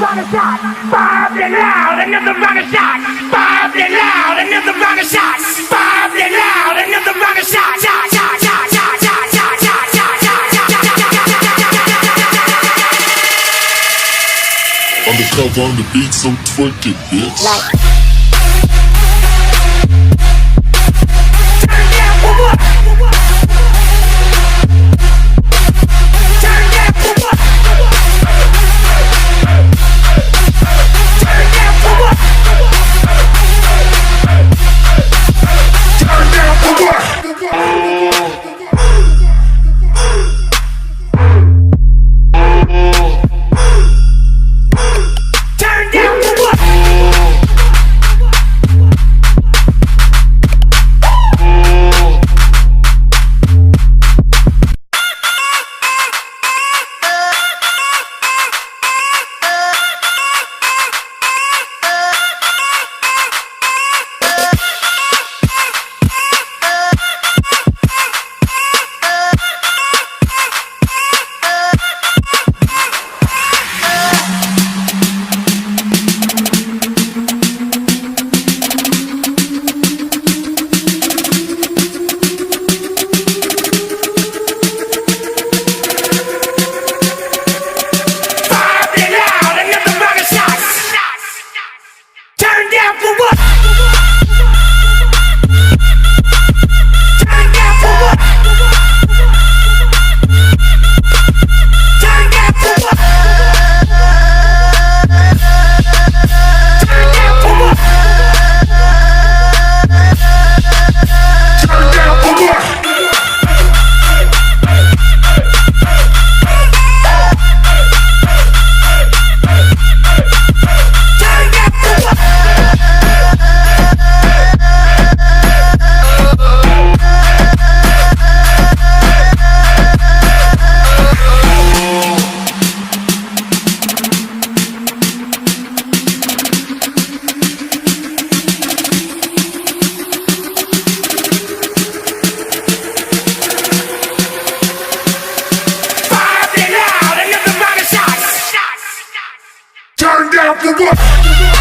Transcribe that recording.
round of shot. Bob it loud, another round of shot. Bob it loud, another round of shot. Bob it loud, another round of shot. Shot, shot, shot, shot, shot, shot, shot, shot, shot. Undercover on the beat, so twerk it, bitch. Turn down for what? Turn down for what? Turn down for what? Turn down for what? Turn down for what? Turn down for what? Turn down for what? Turn down for what? Turn down for what? Turn down for what? Bob it loud, another round of shots. Turn down for what?